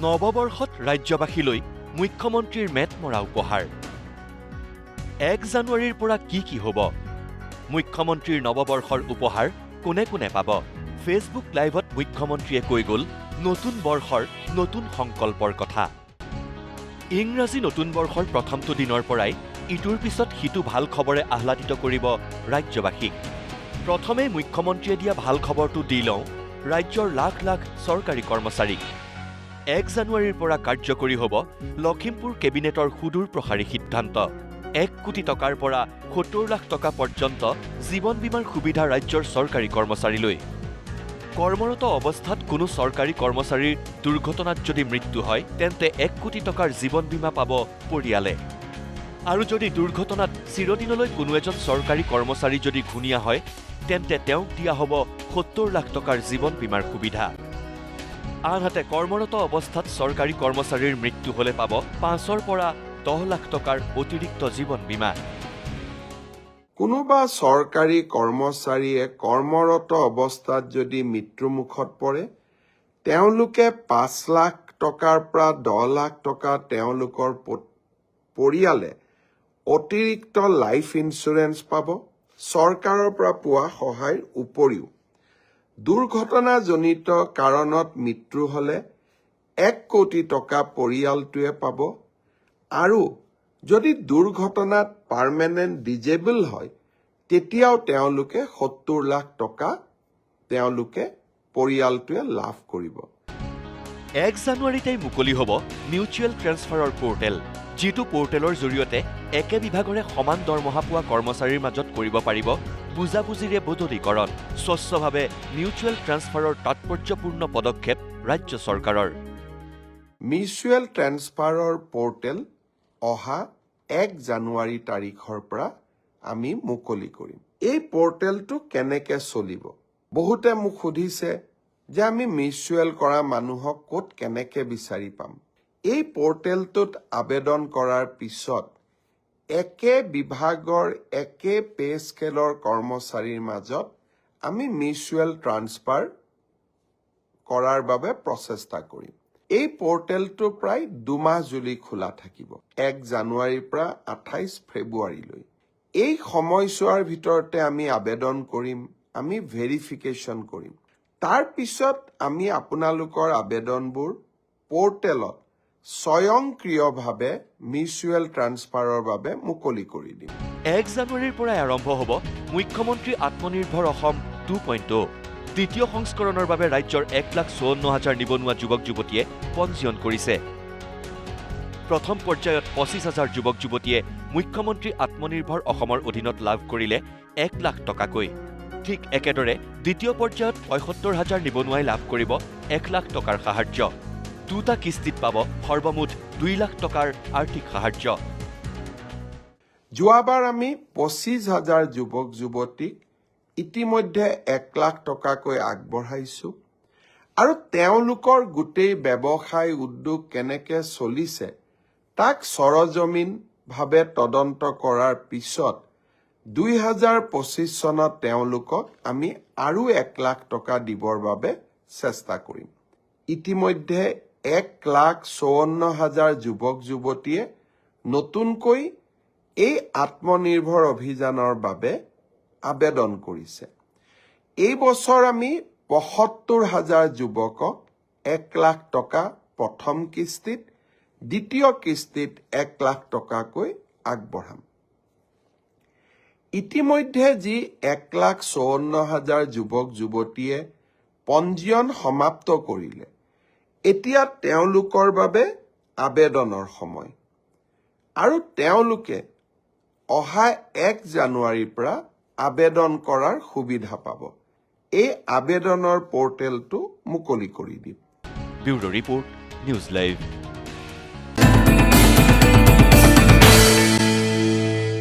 নৱবৰ্ষত ৰাজ্যবাসীলৈ মুখ্যমন্ত্ৰীৰ মেটমৰা উপহাৰ 1 জানুৱাৰীৰ পৰা কি হ'ব মুখ্যমন্ত্ৰীৰ নৱবৰ্ষৰ উপহাৰ কোনে কোনে পাব ফেচবুক লাইভত মুখ্যমন্ত্ৰীয়ে কৈ গ'ল নতুন বৰ্ষৰ নতুন সংকল্পৰ কথা ইংৰাজী নতুন বৰ্ষৰ প্ৰথমটো দিনৰ পৰাই ইটোৰ পিছত সিটো ভাল খবৰে আহ্লাদিত কৰিব ৰাজ্যবাসীক প্ৰথমে মুখ্যমন্ত্ৰীয়ে দিয়া ভাল খবৰটো দি লওঁ ৰাজ্যৰ লাখ লাখ চৰকাৰী কৰ্মচাৰীক 1 জানুৱাৰীৰ পৰা কাৰ্যকৰী হ'ব লখিমপুৰ কেবিনেটৰ সুদূৰ প্ৰসাৰী সিদ্ধান্ত 1 কোটি টকাৰ পৰা 70 লাখ টকা পৰ্যন্ত জীৱন বীমাৰ সুবিধা ৰাজ্যৰ চৰকাৰী কৰ্মচাৰীলৈ কৰ্মৰত অৱস্থাত কোনো চৰকাৰী কৰ্মচাৰীৰ দুৰ্ঘটনাত যদি মৃত্যু হয় তেন্তে 1 কোটি টকাৰ জীৱন বীমা পাব পৰিয়ালে আৰু যদি দুৰ্ঘটনাত চিৰদিনলৈ কোনো এজন চৰকাৰী কৰ্মচাৰী যদি ঘূণীয়া হয় তেন্তে তেওঁক দিয়া হ'ব 70 লাখ টকাৰ জীৱন বীমাৰ সুবিধা আনহাতে কৰ্মৰত অৱস্থাত চৰকাৰী কৰ্মচাৰীৰ মৃত্যু হলে পাব 5ৰ পৰা 10 লাখ টকাৰ অতিৰিক্ত জীৱন বীমা কোনোবা চৰকাৰী কৰ্মচাৰীয়ে কৰ্মৰত অৱস্থাত যদি মৃত্যুমুখত পৰে তেওঁলোকে 5 লাখ টকাৰ পৰা 10 লাখ টকা তেওঁলোকৰ পৰিয়ালে অতিৰিক্ত লাইফ ইন্সুৰেন্স পাব চৰকাৰৰ পৰা পোৱা সহায়ৰ উপৰিও দুৰ্ঘটনাজনিত কাৰণত মৃত্যু হলে 1 কোটি টকা পৰিয়ালটোৱে পাব আৰু যদি দুৰ্ঘটনাত পাৰ্মানেন্ট ডিজেবল হয় তেতিয়াও তেওঁলোকে 70 লাখ টকা তেওঁলোকে পৰিয়ালটোৱে লাভ কৰিব 1 জানুৱাৰীতেই মুকলি হ'ব মিউচুৱেল ট্ৰেন্সফাৰৰ পৰ্টেল যিটো পৰ্টেলৰ জৰিয়তে একে বিভাগৰে সমান দৰমহা পোৱা কৰ্মচাৰীৰ মাজত কৰিব পাৰিব বুজাবুজিৰে বদলীকৰণ স্বচ্ছভাৱে মিউচুৱেল ট্ৰেন্সফাৰৰ তাৎপৰ্যপূৰ্ণ পদক্ষেপ ৰাজ্য চৰকাৰৰ মিউচুৱেল ট্ৰেন্সফাৰৰ পৰ্টেল অহা 1 জানুৱাৰী তাৰিখৰ পৰা আমি মুকলি কৰিম এই পৰ্টেলটো কেনেকে চলিব বহুতে মোক সুধিছে যে আমি মিউচুৱেল কৰা মানুহক ক'ত কেনেকে বিচাৰি পাম এই পৰ্টেলটোত আবেদন কৰাৰ পিছত একে বিভাগৰ একে পে স্কেলৰ কৰ্মচাৰীৰ মাজত আমি মিউচুৱেল ট্ৰান্সফাৰ কৰাৰ বাবে প্ৰচেষ্টা কৰিম এই পৰ্টেলটো প্ৰায় 2 মাহ জুৰি খোলা থাকিব 1 জানুৱাৰীৰ পৰা 28 ফেব্ৰুৱাৰীলৈ এই সময়ছোৱাৰ ভিতৰতে আমি আবেদন কৰিম আমি ভেৰিফিকেশ্যন কৰিম তাৰ পিছত আমি আপোনালোকৰ আবেদনবোৰ পৰ্টেলত স্বয়ংক্ৰিয়ভাৱে মিউচুৱেল ট্ৰান্সফাৰৰ বাবে মুকলি কৰি দিম 1 জানুৱাৰীৰ পৰাই আৰম্ভ হ'ব মুখ্যমন্ত্ৰী আত্মনিৰ্ভৰ অসম 2.0 দ্বিতীয় সংস্কৰণৰ বাবে ৰাজ্যৰ 1,54,000 নিবনুৱা যুৱক যুৱতীয়ে পঞ্জীয়ন কৰিছে প্ৰথম পৰ্যায়ত 25,000 যুৱক যুৱতীয়ে মুখ্যমন্ত্ৰী আত্মনিৰ্ভৰ অসমৰ অধীনত লাভ কৰিলে 1 লাখ টকাকৈ ঠিক একেদৰে দ্বিতীয় পৰ্যায়ত 75,000 নিবনুৱাই লাভ কৰিব 1 লাখ টকাৰ সাহায্য দুটা কিস্তিত পাব সৰ্বমুঠ 2 লাখ টকাৰ আৰ্থিক সাহায্য যোৱাবাৰ আমি 25,000 যুৱক যুৱতীক ইতিমধ্যে 1 লাখ টকাকৈ আগবঢ়াইছো আৰু তেওঁলোকৰ গোটেই ব্যৱসায় উদ্যোগ কেনেকে চলিছে তাক সৰজমিনভাৱে তদন্ত কৰাৰ পিছত 2025 চনত তেওঁলোকক আমি আৰু 1 লাখ টকা দিবৰ বাবে চেষ্টা কৰিম ইতিমধ্যে 1,54,000 যুৱক যুৱতীয়ে নতুনকৈ এই আত্মনিৰ্ভৰ অভিযানৰ বাবে আবেদন কৰিছে এই বছৰ আমি 75,000 যুৱকক 1 লাখ টকা প্ৰথম কিস্তিত দ্বিতীয় কিস্তিত 1 লাখ টকাকৈ আগবঢ়াম ইতিমধ্যে যি 1,54,000 যুৱক যুৱতীয়ে পঞ্জীয়ন সমাপ্ত কৰিলে এতিয়া তেওঁলোকৰ বাবে আবেদনৰ সময় আৰু তেওঁলোকে অহা 1 জানুৱাৰীৰ পৰা আবেদন কৰাৰ সুবিধা পাব এই আবেদনৰ পৰ্টেলটো মুকলি কৰি দিম ব্যুৰো ৰিপৰ্ট নিউজ লাইভ